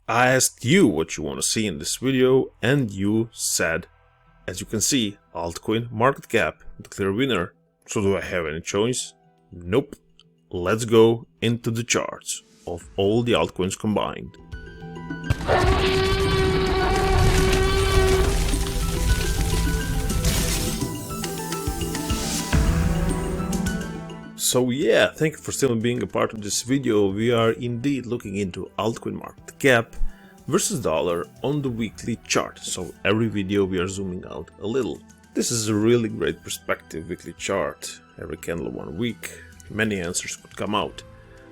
I asked you what you want to see in this video and you said, as you can see, altcoin market cap, the clear winner. So do I have any choice? Nope. Let's go into the charts of all the altcoins combined. So yeah, thank you for still being a part of this video. We are indeed looking into altcoin market cap versus dollar on the weekly chart. So every video we are zooming out a little. This is a really great perspective weekly chart. Every candle 1 week, many answers could come out.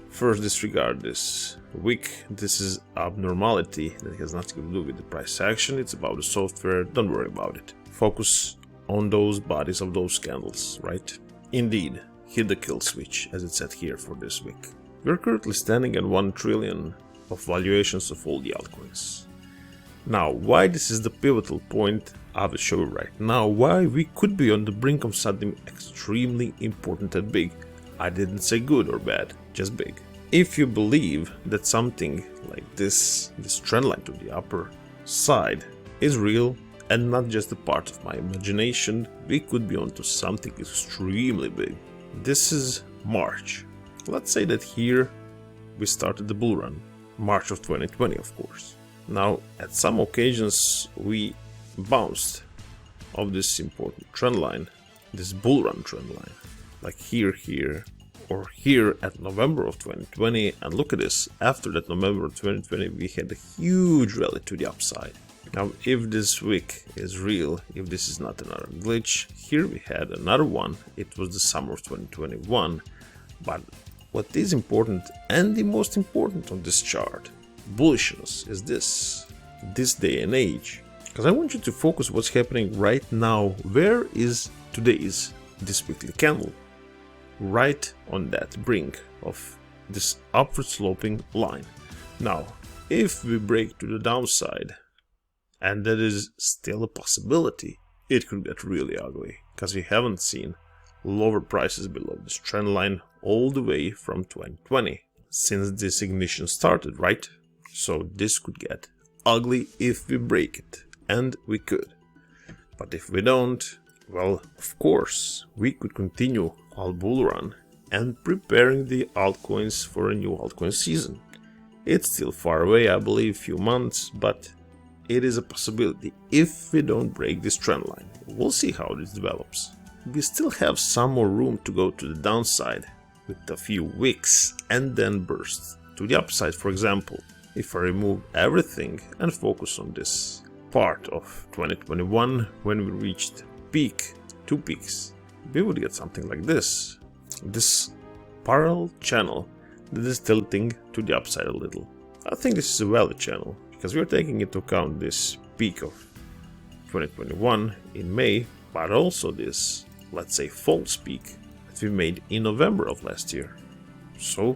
First, disregard this wick. This is abnormality that has nothing to do with the price action. It's about the software. Don't worry about it. Focus on those bodies of those candles, right? Indeed. Hit the kill switch, as it said here for this week. We're currently standing at 1 trillion of valuations of all the altcoins. Now, why this is the pivotal point, I will show you right now. Why we could be on the brink of something extremely important and big. I didn't say good or bad, just big. If you believe that something like this trend line to the upper side is real and not just a part of my imagination, we could be onto something extremely big. This is March. Let's say that here we started the bull run. March of 2020, of course. Now, at some occasions we bounced off this important trend line, this bull run trend line. Like here, or here at November of 2020. And look at this, after that November of 2020 we had a huge rally to the upside. Now, if this wick is real, if this is not another glitch, here we had another one. It was the summer of 2021. But what is important, and the most important on this chart, bullishness, is this day and age. Because I want you to focus what's happening right now. Where is today's this weekly candle? Right on that brink of this upward sloping line. Now, if we break to the downside, and that is still a possibility, it could get really ugly, because we haven't seen lower prices below this trend line all the way from 2020, since this ignition started, right? So this could get ugly if we break it, and we could. But if we don't, well, of course, we could continue our bull run and preparing the altcoins for a new altcoin season. It's still far away, I believe, few months, but it is a possibility if we don't break this trend line. We'll see how this develops. We still have some more room to go to the downside with a few wicks and then burst to the upside. For example, if I remove everything and focus on this part of 2021 when we reached peak, 2 peaks, we would get something like this. This parallel channel that is tilting to the upside a little. I think this is a valid channel, because we are taking into account this peak of 2021 in May, but also this, let's say, false peak that we made in November of last year. So,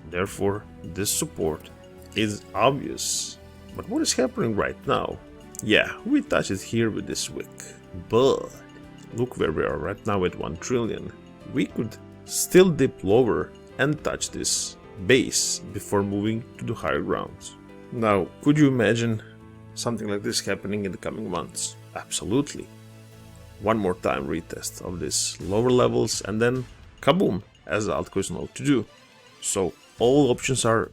therefore, this support is obvious. But what is happening right now? Yeah, we touched it here with this wick, but look where we are right now at 1 trillion. We could still dip lower and touch this base before moving to the higher grounds. Now, could you imagine something like this happening in the coming months? Absolutely. One more time retest of these lower levels and then kaboom, as altcoins know to do. So all options are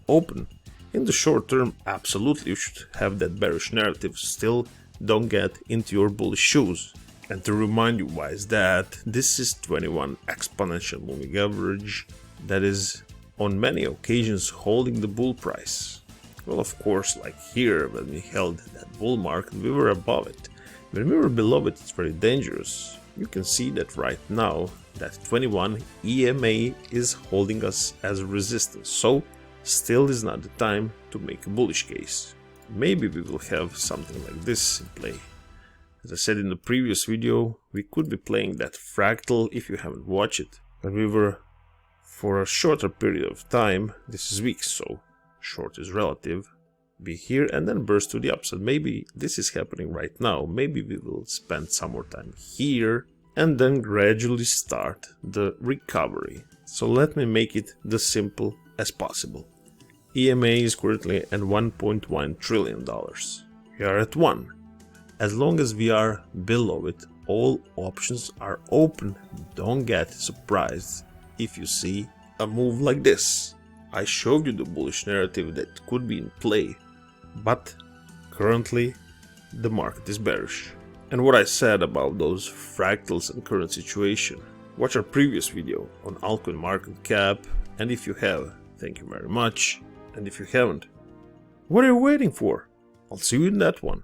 open. In the short term, absolutely you should have that bearish narrative. Still, don't get into your bullish shoes. And to remind you why is that, this is 21 exponential moving average that is on many occasions holding the bull price. Well, of course, like here, when we held that bull market, we were above it. When we were below it, it's very dangerous. You can see that right now, that 21 EMA is holding us as a resistance. So, still is not the time to make a bullish case. Maybe we will have something like this in play. As I said in the previous video, we could be playing that fractal if you haven't watched it. But we were, for a shorter period of time, this is weeks, so short is relative, be here and then burst to the upside. Maybe this is happening right now. Maybe we will spend some more time here and then gradually start the recovery. So let me make it as simple as possible. EMA is currently at $1.1 trillion. We are at 1. As long as we are below it, all options are open. Don't get surprised if you see a move like this. I showed you the bullish narrative that could be in play, but currently the market is bearish. And what I said about those fractals and current situation, watch our previous video on altcoin market cap, and if you have, thank you very much, and if you haven't, what are you waiting for? I'll see you in that one.